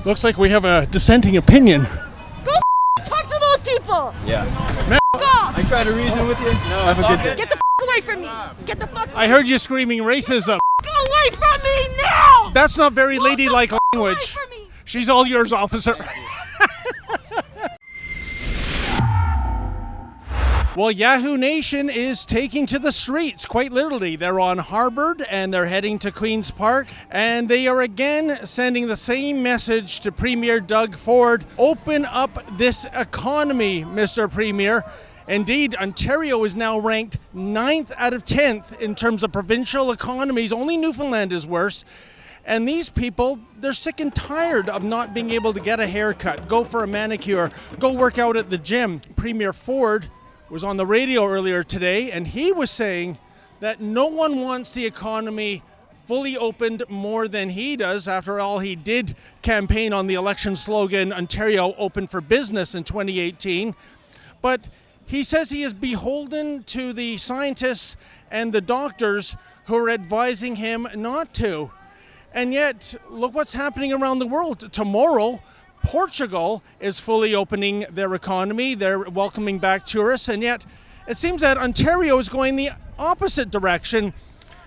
Looks like we have a dissenting opinion. Go talk to those people. Yeah. Go off. I try to reason with you. No, Have a good day. Get the away from me. Get the fuck. I heard you screaming racism. Go away from me now. That's not very ladylike Away language. from me. She's all yours, officer. Well, Yahoo Nation is taking to the streets, quite literally. They're on Harvard and they're heading to Queen's Park, and they are again sending the same message to Premier Doug Ford. Open up this economy, Mr. Premier. Indeed, Ontario is now ranked 9th out of 10th in terms of provincial economies. Only Newfoundland is worse. And these people, they're sick and tired of not being able to get a haircut, go for a manicure, go work out at the gym. Premier Ford was on the radio earlier today, and he was saying that no one wants the economy fully opened more than he does. After all, he did campaign on the election slogan, Ontario Open for Business, in 2018. But he says he is beholden to the scientists and the doctors who are advising him not to. And yet, look what's happening around the world. Tomorrow, Portugal is fully opening their economy. They're welcoming back tourists, and yet it seems that Ontario is going the opposite direction.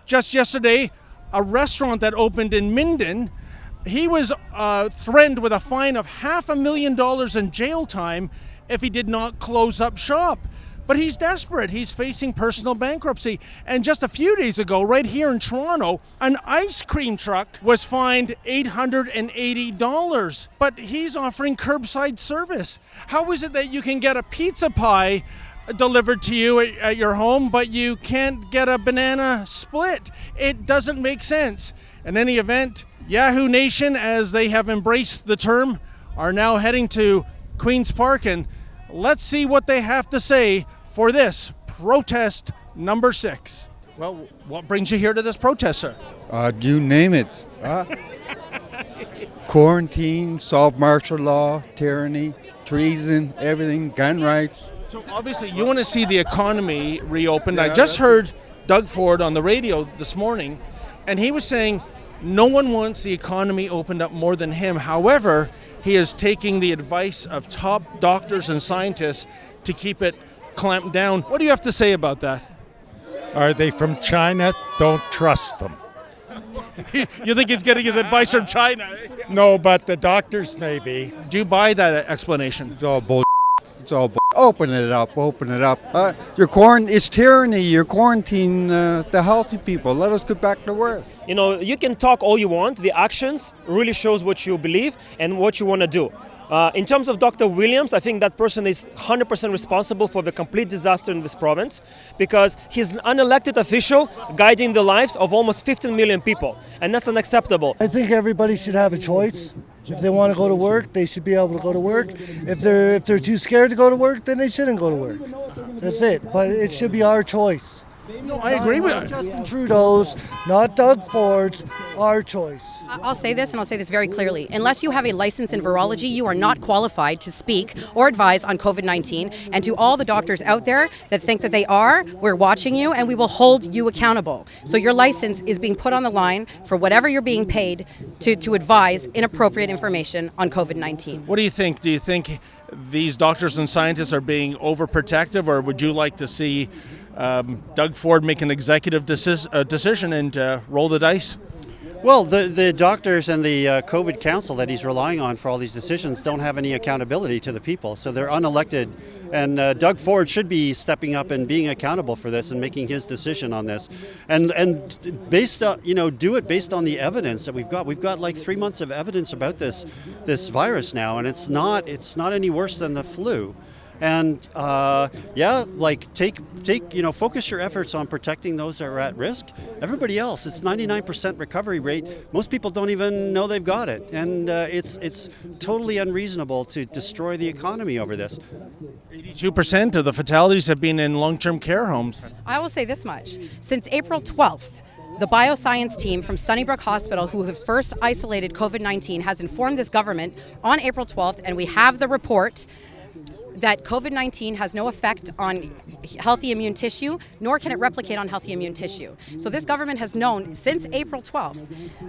Just yesterday, a restaurant that opened in Minden, he was threatened with a fine of $500,000 in jail time if he did not close up shop. But he's desperate. He's facing personal bankruptcy. And just a few days ago, right here in Toronto, an ice cream truck was fined $880. But he's offering curbside service. How is it that you can get a pizza pie delivered to you at your home, but you can't get a banana split? It doesn't make sense. In any event, Yahoo Nation, as they have embraced the term, are now heading to Queen's Park, and let's see what they have to say for this protest number 6. Well, what brings you here to this protest, sir? You name it. Quarantine, soft martial law, tyranny, treason, everything, gun rights. So obviously you want to see the economy reopened. I just heard Doug Ford on the radio this morning, and he was saying no one wants the economy opened up more than him. However, he is taking the advice of top doctors and scientists to keep it clamped down. What do you have to say about that? Are they from China? Don't trust them. You think he's getting his advice from China? No, but the doctors maybe. Do you buy that explanation? It's all bull. It's all bull. Open it up. Open it up. It's tyranny. You're quarantining the healthy people. Let us get back to work. You know, you can talk all you want. The actions really shows what you believe and what you want to do. In terms of Dr. Williams, I think that person is 100% responsible for the complete disaster in this province because he's an unelected official guiding the lives of almost 15 million people, and that's unacceptable. I think everybody should have a choice. If they want to go to work, they should be able to go to work. If they're too scared to go to work, then they shouldn't go to work. That's it. But it should be our choice. No, I agree with Not you. Justin Trudeau's, not Doug Ford's, our choice. I'll say this, and I'll say this very clearly. Unless you have a license in virology, you are not qualified to speak or advise on COVID-19. And to all the doctors out there that think that they are, we're watching you and we will hold you accountable. So your license is being put on the line for whatever you're being paid to advise inappropriate information on COVID-19. What do you think? Do you think these doctors and scientists are being overprotective, or would you like to see Doug Ford make an executive decision and roll the dice? Well, the doctors and the COVID council that he's relying on for all these decisions don't have any accountability to the people, so they're unelected. And Doug Ford should be stepping up and being accountable for this and making his decision on this, and based on, do it based on the evidence that we've got. We've got like 3 months of evidence about this virus now, and it's not any worse than the flu. And focus your efforts on protecting those that are at risk. Everybody else, it's 99% recovery rate. Most people don't even know they've got it, and it's totally unreasonable to destroy the economy over this. 82% of the fatalities have been in long-term care homes. I will say this much. Since April 12th, the bioscience team from Sunnybrook Hospital, who have first isolated COVID-19, has informed this government on April 12th, and we have the report. that COVID-19 has no effect on healthy immune tissue, nor can it replicate on healthy immune tissue. So this government has known since April 12th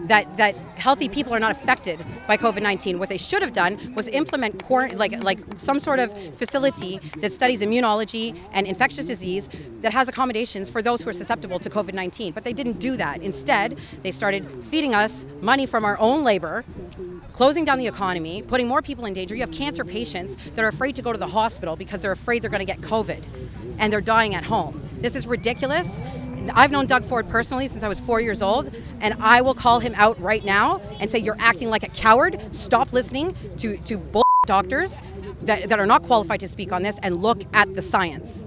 that healthy people are not affected by COVID-19. What they should have done was implement like some sort of facility that studies immunology and infectious disease that has accommodations for those who are susceptible to COVID-19. But they didn't do that. Instead, they started feeding us money from our own labor, closing down the economy, putting more people in danger. You have cancer patients that are afraid to go to the hospital because they're afraid they're going to get COVID, and they're dying at home. This is ridiculous. I've known Doug Ford personally since I was 4 years old, and I will call him out right now and say, you're acting like a coward. Stop listening to bull doctors that are not qualified to speak on this, and look at the science.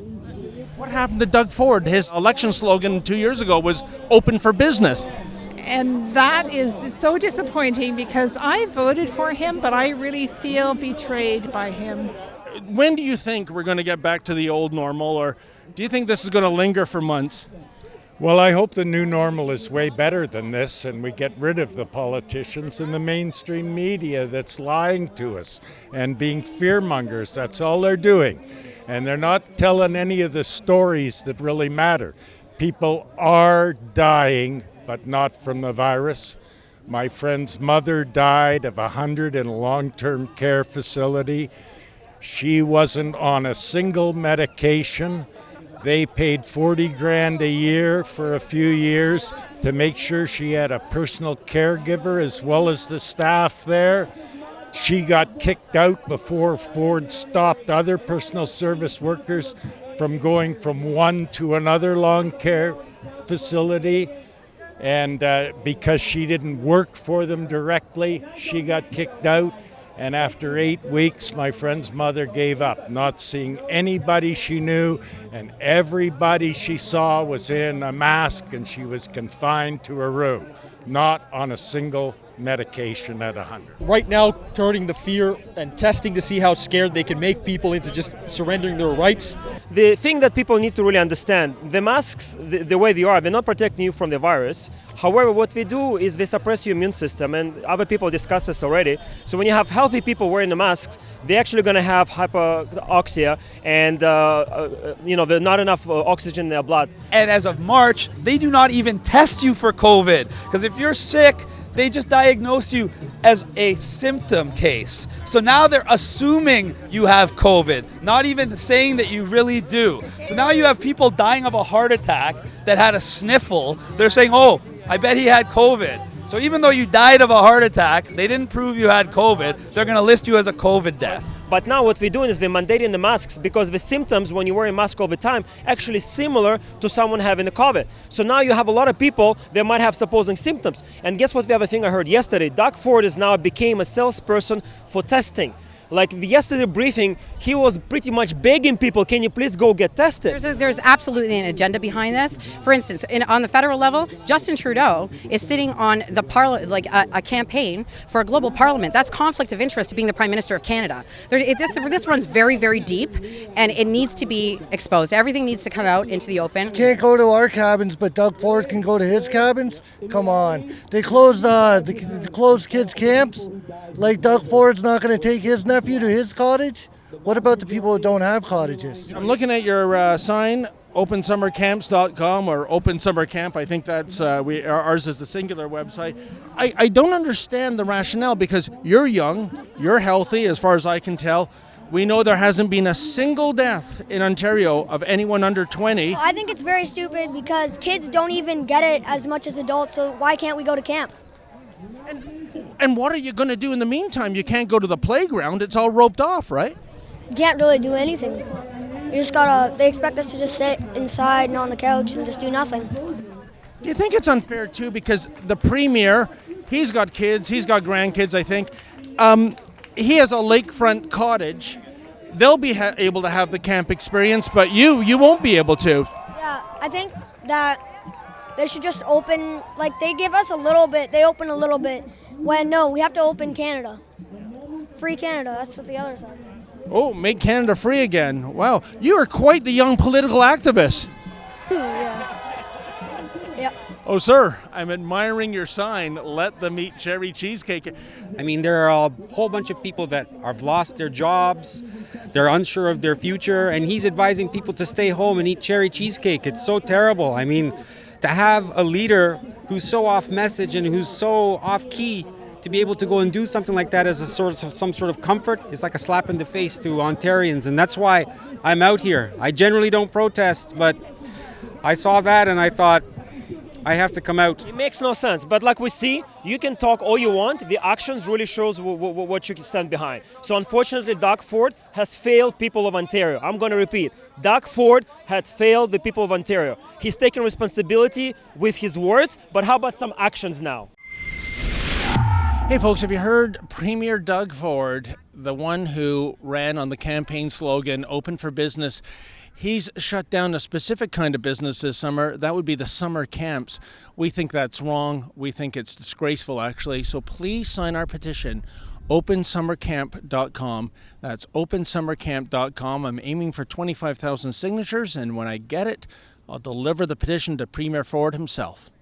What happened to Doug Ford? His election slogan 2 years ago was open for business. And that is so disappointing because I voted for him, but I really feel betrayed by him. When do you think we're going to get back to the old normal, or do you think this is going to linger for months? Well, I hope the new normal is way better than this and we get rid of the politicians and the mainstream media that's lying to us and being fearmongers. That's all they're doing. And they're not telling any of the stories that really matter. People are dying, but not from the virus. My friend's mother died of 100 in a long-term care facility. She wasn't on a single medication. They paid 40 grand a year for a few years to make sure she had a personal caregiver as well as the staff there. She got kicked out before Ford stopped other personal service workers from going from one to another long care facility. And because she didn't work for them directly, she got kicked out. And after 8 weeks, my friend's mother gave up, not seeing anybody she knew, and everybody she saw was in a mask, and she was confined to a room, not on a single medication at 100. Right now, turning the fear and testing to see how scared they can make people into just surrendering their rights. The thing that people need to really understand, the masks, the way they are, they're not protecting you from the virus. However, what they do is they suppress your immune system, and other people discussed this already. So when you have healthy people wearing the masks, they're actually going to have hypoxia, and there's not enough oxygen in their blood. And as of March, they do not even test you for COVID, because if you're sick, they just diagnose you as a symptom case. So now they're assuming you have COVID, not even saying that you really do. So now you have people dying of a heart attack that had a sniffle. They're saying, oh, I bet he had COVID. So even though you died of a heart attack, they didn't prove you had COVID, they're going to list you as a COVID death. But now what we're doing is we're mandating the masks because the symptoms when you wear a mask all the time actually similar to someone having the COVID. So now you have a lot of people that might have supposing symptoms. And guess what the other thing I heard yesterday? Doug Ford is now became a salesperson for testing. Like the yesterday briefing, he was pretty much begging people, can you please go get tested? There's absolutely an agenda behind this. For instance, on the federal level, Justin Trudeau is sitting on the a campaign for a global parliament. That's conflict of interest to being the Prime Minister of Canada. This runs very, very deep, and it needs to be exposed. Everything needs to come out into the open. Can't go to our cabins, but Doug Ford can go to his cabins? Come on. They closed the closed kids' camps. Like Doug Ford's not going to take his nephew to his cottage? What about the people who don't have cottages? I'm looking at your sign, opensummercamps.com or Open Summer Camp. I think that's ours is the singular website. I don't understand the rationale because you're young, you're healthy as far as I can tell. We know there hasn't been a single death in Ontario of anyone under 20. I think it's very stupid because kids don't even get it as much as adults, so why can't we go to camp? And what are you going to do in the meantime? You can't go to the playground. It's all roped off, right? You can't really do anything. They expect us to just sit inside and on the couch and just do nothing. Do you think it's unfair, too, because the Premier, he's got kids, he's got grandkids, I think. He has a lakefront cottage. They'll be able to have the camp experience, but you won't be able to. Yeah, I think that they should just open, like they give us a little bit, they open a little bit. When no, we have to open Canada. Free Canada, that's what the other side is. Oh, make Canada free again. Wow, you are quite the young political activist. Yeah. Yep. Oh, sir, I'm admiring your sign, let them eat cherry cheesecake. I mean, there are a whole bunch of people that have lost their jobs, they're unsure of their future, and he's advising people to stay home and eat cherry cheesecake. It's so terrible. I mean, to have a leader who's so off message and who's so off key, to be able to go and do something like that as some sort of comfort, it's like a slap in the face to Ontarians, and that's why I'm out here. I generally don't protest, but I saw that and I thought, I have to come out. It makes no sense, but like we see, you can talk all you want, the actions really shows what you can stand behind. So unfortunately, Doug Ford has failed people of Ontario. I'm going to repeat, Doug Ford had failed the people of Ontario. He's taking responsibility with his words, but how about some actions now? Hey folks, have you heard Premier Doug Ford, the one who ran on the campaign slogan, open for business? He's shut down a specific kind of business this summer. That would be the summer camps. We think that's wrong. We think it's disgraceful, actually. So please sign our petition, opensummercamp.com. That's opensummercamp.com. I'm aiming for 25,000 signatures, and when I get it, I'll deliver the petition to Premier Ford himself.